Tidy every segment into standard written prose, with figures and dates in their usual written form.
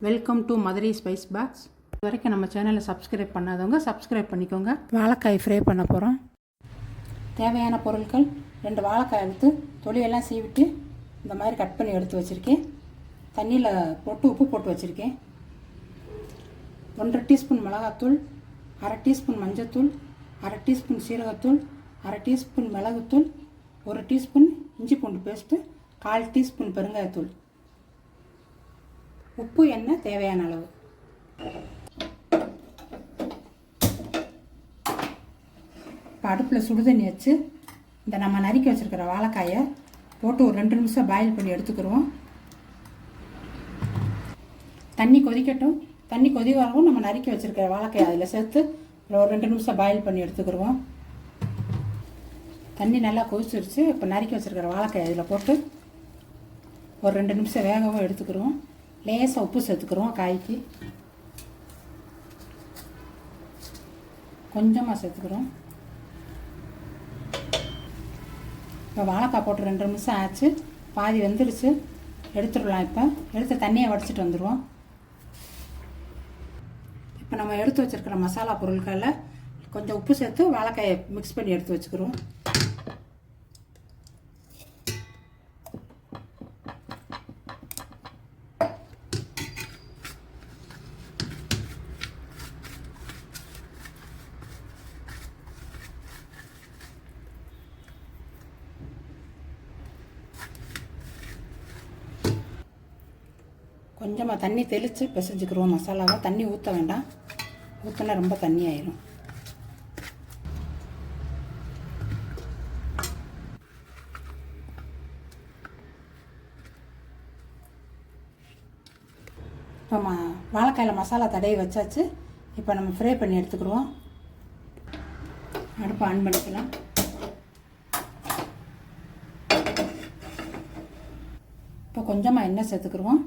Welcome to Madurai spice box. இது வரைக்கும் நம்ம சேனலை சப்ஸ்கிரைப் பண்ணாதவங்க சப்ஸ்கிரைப் பண்ணிக்கோங்க. வாழைக்காய் ஃப்ரை பண்ண போகிறோம். தேவையான பொருட்கள் 2 வாழைக்காய் எடுத்து தொலியெல்லாம் சீவிட்டு இந்த மாதிரி கட் பண்ணி எடுத்து வச்சுருக்கேன். தண்ணியில் போட்டு உப்பு போட்டு வச்சுருக்கேன். 1 டீஸ்பூன் மிளகாத்தூள், 1/2 டீஸ்பூன் மஞ்சத்தூள், 1/2 டீஸ்பூன் சீரகத்தூள், 1/2 டீஸ்பூன் மிளகுத்தூள், 1 டீஸ்பூன் இஞ்சி பூண்டு பேஸ்ட்டு, 1/4 டீஸ்பூன் பெருங்காயத்தூள், உப்பு, எண்ணெய் தேவையான அளவு. இப்போ அடுப்பில் சுடுதண்ணி வச்சு இந்த நம்ம நறுக்கி வச்சுருக்கிற வாழைக்காயை போட்டு ஒரு 2 நிமிஷம் பாயில் பண்ணி எடுத்துக்கிடுவோம். தண்ணி கொதிக்கட்டும். தண்ணி கொதி வரவும் நம்ம நறுக்கி வச்சுருக்கிற வாழைக்காயை அதில் சேர்த்து ஒரு 2 நிமிஷம் பாயில் பண்ணி எடுத்துக்கிடுவோம். தண்ணி நல்லா கொதிச்சிருச்சு. இப்போ நறுக்கி வச்சுருக்கிற வாழைக்காயை அதில் போட்டு ஒரு 2 நிமிஷம் வேகவும் எடுத்துக்கிடுவோம். லேசாக உப்பு சேர்த்துக்கிறோம். காய்க்கு கொஞ்சமாக சேர்த்துக்கிறோம். இப்போ வாழைக்காய் போட்டு 2 நிமிஷம் ஆச்சு. பாதி வெந்துருச்சு. எடுத்துடலாம். இப்போ எடுத்து தண்ணியை வடிச்சிட்டு வந்துடுவோம். இப்போ நம்ம எடுத்து வச்சுருக்கிற மசாலா பொருட்களில் கொஞ்சம் உப்பு சேர்த்து வாழைக்காயை மிக்ஸ் பண்ணி எடுத்து வச்சுக்கிறோம். கொஞ்சமாக தண்ணி தெளித்து பிசைஞ்சுக்கிறோம். மசாலாவை தண்ணி ஊற்ற வேண்டாம். ஊற்றினா ரொம்ப தண்ணி ஆயிரும். இப்போ வாழைக்காயில் மசாலா தடவி வச்சாச்சு. இப்போ நம்ம ஃப்ரை பண்ணி எடுத்துக்கிடுவோம். அடுப்பை ஆன் பண்ணிக்கலாம். இப்போ கொஞ்சமாக எண்ணெய் சேர்த்துக்கிடுவோம்.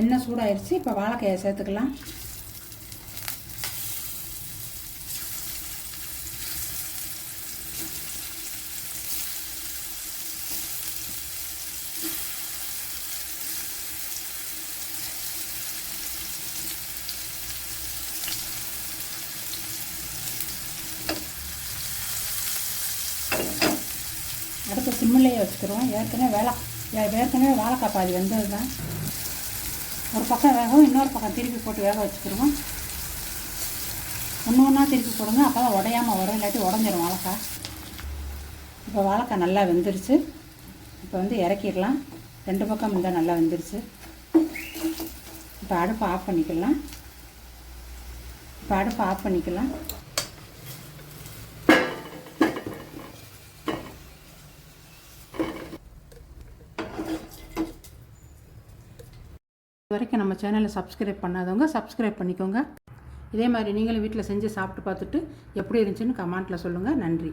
எண்ணெய் சூடாயிருச்சு. இப்போ வாழைக்காயை சேர்த்துக்கலாம். அடுத்து சிம்மிலேயே வச்சுக்கிறோம். ஏற்கனவே வாழைக்காய் பாதி வெந்தது தான். ஒரு பக்கம் வேகவும் இன்னொரு பக்கம் திருப்பி போட்டு வேக வச்சுக்கிடுவோம். ஒன்றா திருப்பி போடுங்க. அப்போ தான் உடையாமல் வரும். இல்லாட்டி உடஞ்சிரும் வாழைக்காய். இப்போ வாழைக்காய் நல்லா வெந்துருச்சு. இப்போ இறக்கிடலாம். 2 பக்கம் இருந்தால் நல்லா வெந்துருச்சு. இப்போ அடுப்பை ஆஃப் பண்ணிக்கலாம். இது வரைக்கும் நம்ம சேனலை சப்ஸ்கிரைப் பண்ணாதவங்க சப்ஸ்கிரைப் பண்ணிக்கோங்க. இதே மாதிரி நீங்களும் வீட்டில் செஞ்சு சாப்பிட்டு பார்த்துட்டு எப்படி இருந்துச்சுன்னு கமெண்ட்டில் சொல்லுங்கள். நன்றி.